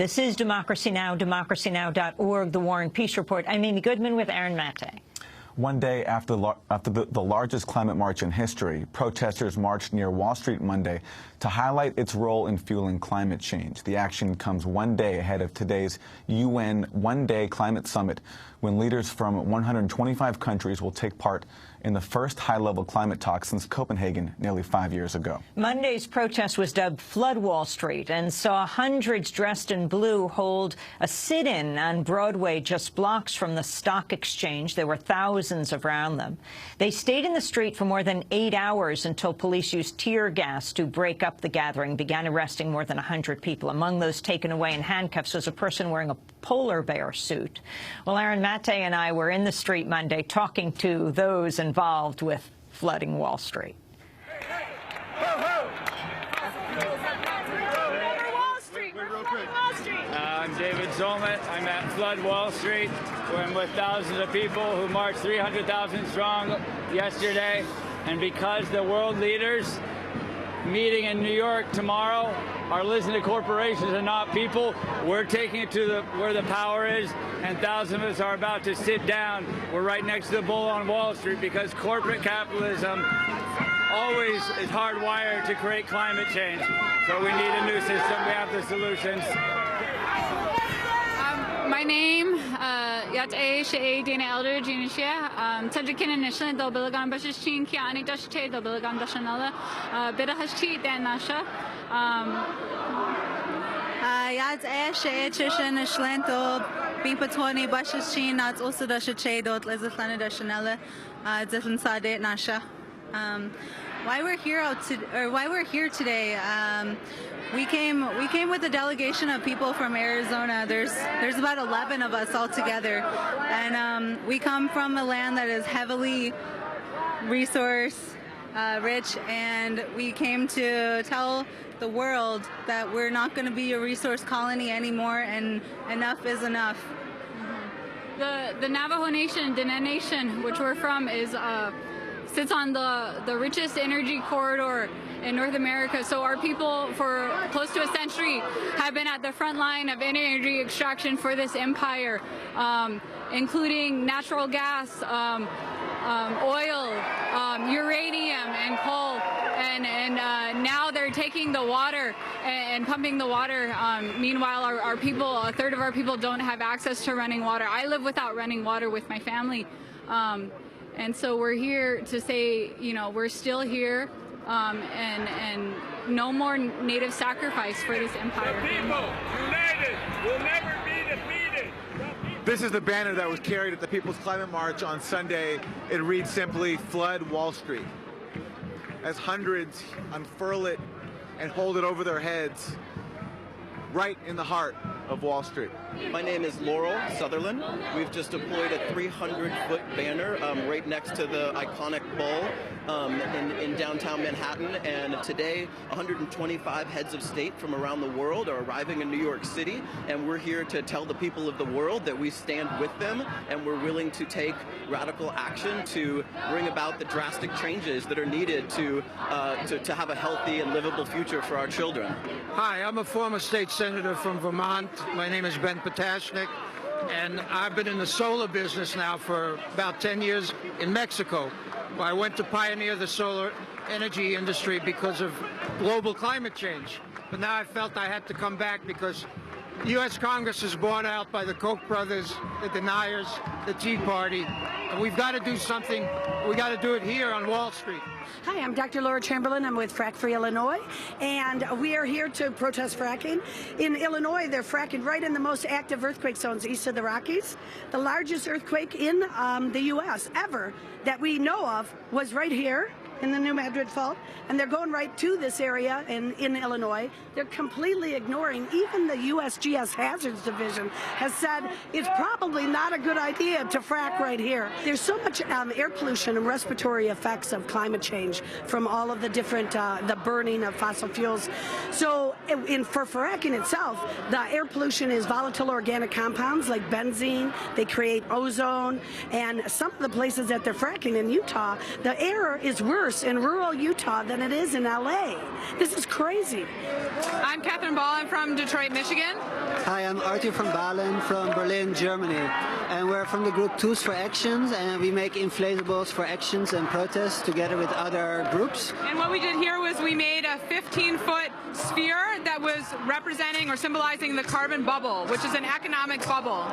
This is Democracy Now!, democracynow.org, The War and Peace Report. I'm Amy Goodman with Aaron Mate. One day after the largest climate march in history, protesters marched near Wall Street Monday to highlight its role in fueling climate change. The action comes one day ahead of today's UN one-day climate summit, when leaders from 125 countries will take part in the first high-level climate talks since Copenhagen nearly 5 years ago. Monday's protest was dubbed Flood Wall Street and saw hundreds dressed in blue hold a sit-in on Broadway just blocks from the stock exchange. There were thousands around them. They stayed in the street for more than 8 hours until police used tear gas to break up the gathering, began arresting more than 100 people. Among those taken away in handcuffs was a person wearing a polar bear suit. Well, Aaron Mate and I were in the street Monday talking to those involved with flooding Wall Street. I'm David Zolman. I'm at Flood Wall Street. We're with thousands of people who marched 300,000 strong yesterday. And because the world leaders meeting in New York tomorrow are listening to corporations and not people, we're taking it to where the power is, and thousands of us are about to sit down. We're right next to the bull on Wall Street because corporate capitalism always is hardwired to create climate change. So we need a new system. We have the solutions. My name yat a she Dana Elder Jinisha Tajikin initially do Billigan Bashin Kiani Dashte do Billigan Dashanala Bida Hashti Dan Nasha yat a she Chishan Shlento Bipatoni Bashin not also Dashache dot Lizaflana Dashanella Zifan Sade Nasha. Why we're here today? We came with a delegation of people from Arizona. There's about 11 of us all together, and we come from a land that is heavily resource rich, and we came to tell the world that we're not going to be a resource colony anymore, and enough is enough. The Navajo Nation, Diné Nation, which we're from, sits on the richest energy corridor in North America. So our people for close to a century have been at the front line of energy extraction for this empire, including natural gas, oil, uranium, and coal. And now they're taking the water and pumping the water. Meanwhile, our people, a third of our people don't have access to running water. I live without running water with my family. And so we're here to say, you know, we're still here, and no more native sacrifice for this empire. The people united will never be defeated. This is the banner that was carried at the People's Climate March on Sunday. It reads simply, Flood Wall Street. As hundreds unfurl it and hold it over their heads, right in the heart of Wall Street. My name is Laurel Sutherland. We've just deployed a 300-foot banner right next to the iconic bull in downtown Manhattan. And today, 125 heads of state from around the world are arriving in New York City. And we're here to tell the people of the world that we stand with them, and we're willing to take radical action to bring about the drastic changes that are needed to have a healthy and livable future for our children. Hi, I'm a former state senator from Vermont. My name is Ben Potashnik, and I've been in the solar business now for about 10 years in Mexico. I went to pioneer the solar energy industry because of global climate change. But now I felt I had to come back because the U.S. Congress is bought out by the Koch brothers, the deniers, the Tea Party, and we've got to do something. We got to do it here on Wall Street. Hi, I'm Dr. Laura Chamberlain. I'm with Frack Free Illinois, and we are here to protest fracking. In Illinois, they're fracking right in the most active earthquake zones east of the Rockies. The largest earthquake in the U.S. ever that we know of was right here in the New Madrid Fault, and they're going right to this area in Illinois. They're completely ignoring, even the USGS Hazards Division has said it's probably not a good idea to frack right here. There's so much air pollution and respiratory effects of climate change from all of the different, the burning of fossil fuels. So for fracking itself, the air pollution is volatile organic compounds like benzene. They create ozone, and some of the places that they're fracking in Utah, the air is worse in rural Utah than it is in LA. This is crazy. I'm Catherine Ball. I'm from Detroit, Michigan. Hi, I'm Arthur van Balen from Berlin, Germany. And we're from the group Tools for Actions, and we make inflatables for actions and protests together with other groups. And what we did here was we made a 15-foot sphere that was representing or symbolizing the carbon bubble, which is an economic bubble.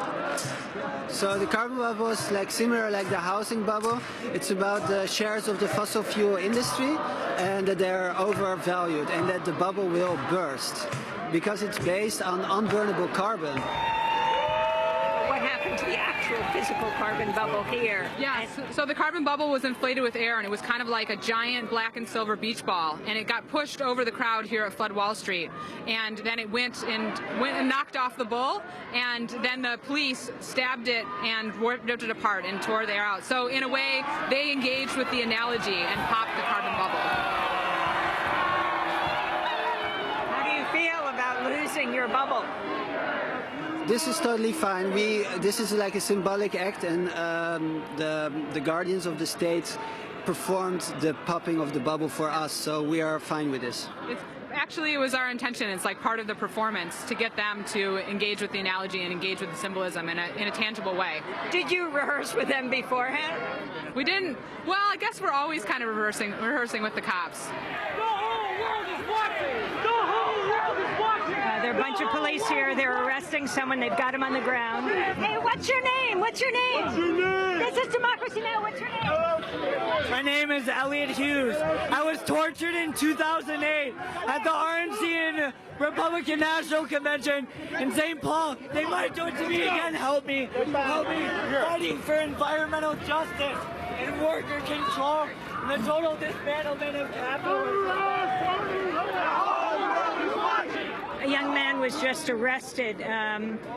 So the carbon bubble is similar like the housing bubble. It's about the shares of the fossil fuel industry and that they're overvalued and that the bubble will burst because it's based on unburnable carbon. What happened to the actual physical carbon bubble here? Yes, so the carbon bubble was inflated with air, and it was kind of like a giant black and silver beach ball, and it got pushed over the crowd here at Flood Wall Street, and then it went and knocked off the bull, and then the police stabbed it and ripped it apart and tore the air out. So in a way, they engaged with the analogy and popped the carbon bubble. Losing your bubble? This is totally fine. This is like a symbolic act, and the guardians of the state performed the popping of the bubble for us, so we are fine with this. Actually, it was our intention. It's like part of the performance to get them to engage with the analogy and engage with the symbolism in a tangible way. Did you rehearse with them beforehand? We didn't. Well, I guess we're always kind of rehearsing with the cops. The whole world is watching! The whole world is watching! There are a bunch of police here. They're arresting someone. They've got him on the ground. Hey, what's your name? What's your name? What's your name? This is Democracy Now! What's your name? My name is Elliot Hughes. I was tortured in 2008 at the RNC and Republican National Convention in St. Paul. They might do it to me again. Help me. Help me. Fighting for environmental justice and worker control and the total dismantlement of capitalism. A young man was just arrested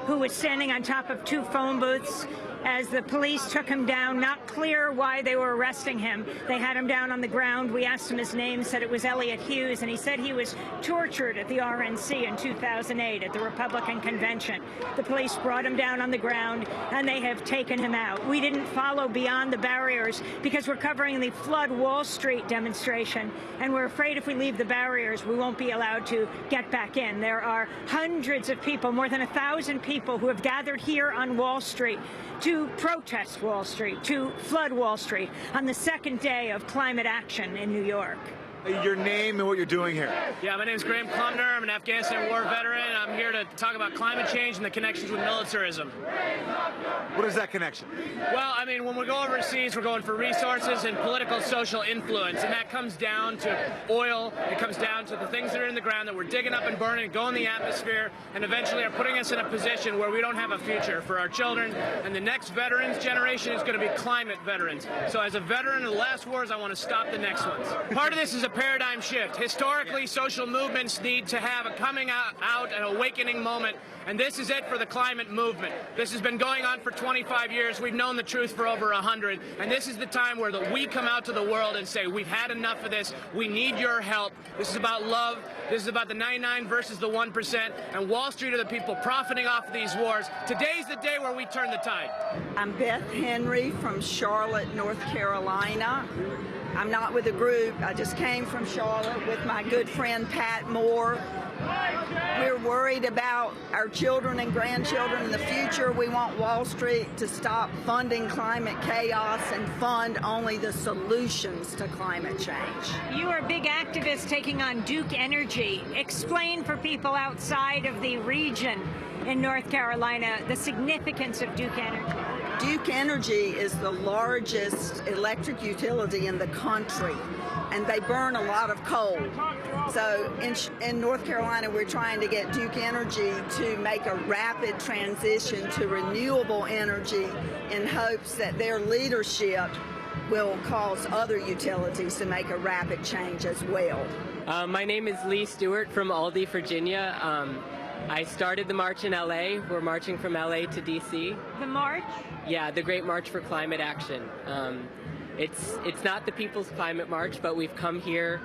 who was standing on top of two phone booths as the police took him down. Not clear why they were arresting him. They had him down on the ground. We asked him his name, said it was Elliot Hughes, and he said he was tortured at the RNC in 2008 at the Republican convention. The police brought him down on the ground, and they have taken him out. We didn't follow beyond the barriers because we're covering the Flood Wall Street demonstration, and we're afraid if we leave the barriers, we won't be allowed to get back in. There are hundreds of people, more than 1,000 people who have gathered here on Wall Street to protest Wall Street, to flood Wall Street on the second day of climate action in New York. Your name and what you're doing here. Yeah, my name is Graham Klumner. I'm an Afghanistan war veteran. I'm here to talk about climate change and the connections with militarism. What is that connection? Well, I mean, when we go overseas, we're going for resources and political social influence, and that comes down to oil. It comes down to the things that are in the ground that we're digging up and burning and go in the atmosphere, and eventually are putting us in a position where we don't have a future for our children. And the next veterans generation is going to be climate veterans. So as a veteran of the last wars, I want to stop the next ones. Part of this is a paradigm shift. Historically, social movements need to have a coming out and awakening moment, and this is it for the climate movement. This has been going on for 25 years. We've known the truth for over 100, and this is the time where we come out to the world and say, we've had enough of this. We need your help. This is about love. This is about the 99 versus the 1%, and Wall Street are the people profiting off of these wars. Today's the day where we turn the tide. I'm Beth Henry from Charlotte, North Carolina. I'm not with a group. I just came from Charlotte with my good friend Pat Moore. We're worried about our children and grandchildren in the future. We want Wall Street to stop funding climate chaos and fund only the solutions to climate change. You are a big activist taking on Duke Energy. Explain for people outside of the region in North Carolina the significance of Duke Energy. Duke Energy is the largest electric utility in the country, and they burn a lot of coal. So in North Carolina, we're trying to get Duke Energy to make a rapid transition to renewable energy in hopes that their leadership will cause other utilities to make a rapid change as well. My name is Lee Stewart from Aldie, Virginia. I started the march in LA. We're marching from LA to DC. The march? Yeah, the Great March for Climate Action. It's not the People's Climate March, but we've come here.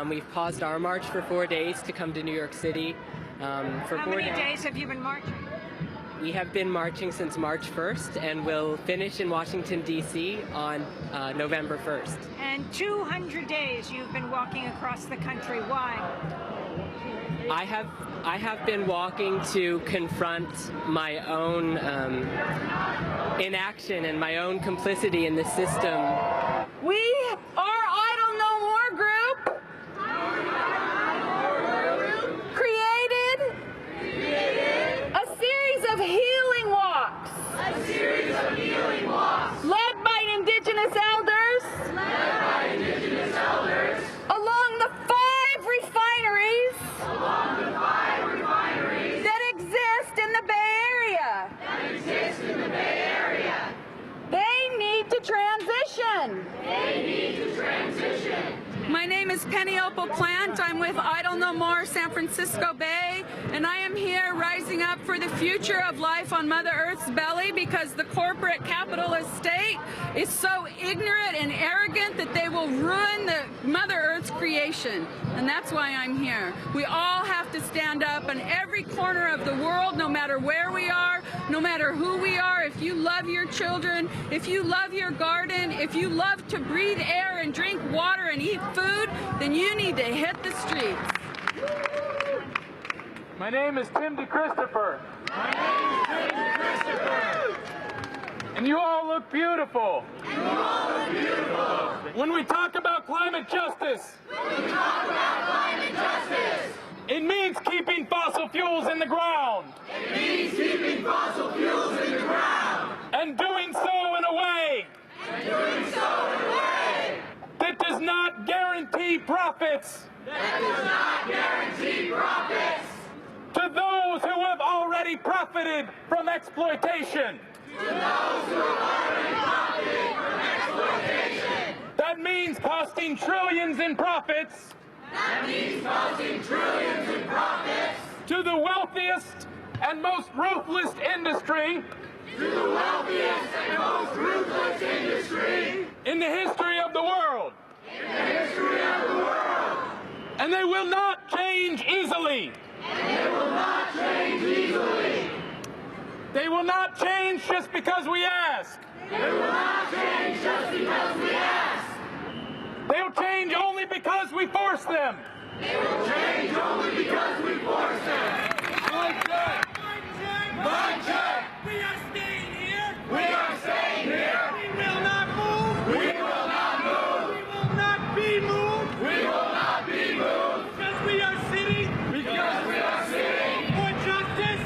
We've paused our march for 4 days to come to New York City. How many days have you been marching? We have been marching since March 1st, and we'll finish in Washington, D.C. on November 1st. And 200 days you've been walking across the country. Why? I have been walking to confront my own inaction and my own complicity in the system. We are Idle No More group created a series of healing walks. Led by Indigenous elders. Along the 5 refineries. That exist in the Bay Area. They need to transition. My name is Penny Opal Plant. I'm with Idle No More San Francisco Bay, and I am here rising up for the future of life on Mother Earth's belly because the corporate capitalist state is so ignorant and arrogant that they will ruin the Mother Earth's creation. And that's why I'm here. We all have to stand up in every corner of the world, no matter where we are, no matter who we are. If you love your children, if you love your garden, if you love to breathe air and drink water and eat food, then you need to hit the streets. My name is Tim DeChristopher. And you all look beautiful. When we talk about climate justice, it means keeping fossil fuels in the ground. And doing so in a way that does not guarantee profits. To those who have already profited from exploitation. That means costing trillions in profits. To the wealthiest and most ruthless industry. In the history of the world. And they will not change easily. They will not change just because we ask. They'll change only because we force them. Mind check. We are staying here. We will not move. We will not be moved. Because we are sitting.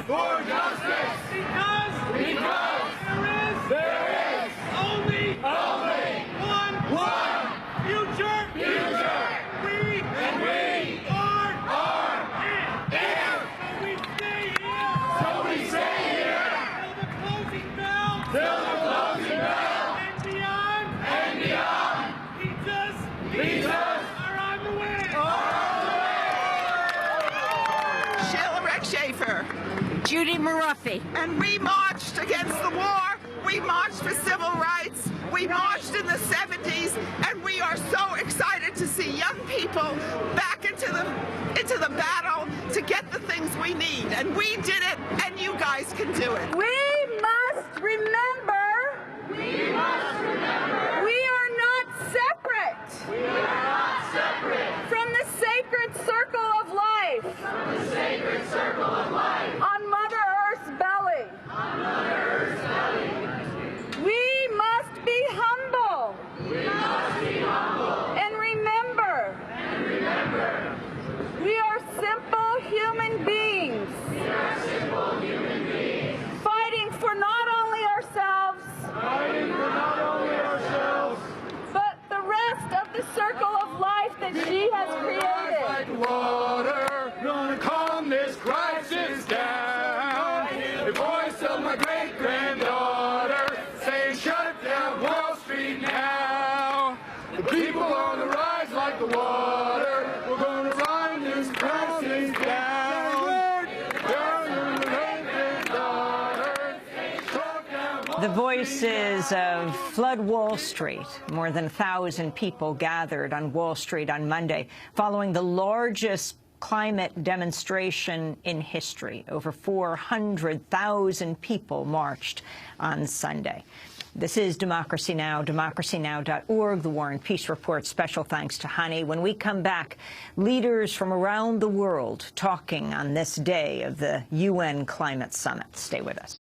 For justice. Because there is only one future. We are it. So we stay here. Till the closing bell. And beyond. Pizzas are on the way. Sheila Rex Schaefer. Judy Maruffi. And we marched against the war. We marched for civil rights. We marched in the 70s, and we are so excited to see young people back into the battle to get the things we need. And we did it, and you guys can do it. We must remember. We are not separate. From the sacred circle of life. On Mother Earth's belly. We must be humble. And remember. We are simple human beings. Fighting for not only ourselves. But the rest of the circle of life that she has created. Water, gonna calm this crisis down. The voice of my great-granddaughter saying shut down Wall Street now. The people on the rise like the water. We're gonna run this crisis down. The voices of Flood Wall Street. More than 1,000 people gathered on Wall Street on Monday following the largest climate demonstration in history. Over 400,000 people marched on Sunday. This is Democracy Now!, democracynow.org, the War and Peace Report. Special thanks to Hani. When we come back, leaders from around the world talking on this day of the UN Climate Summit. Stay with us.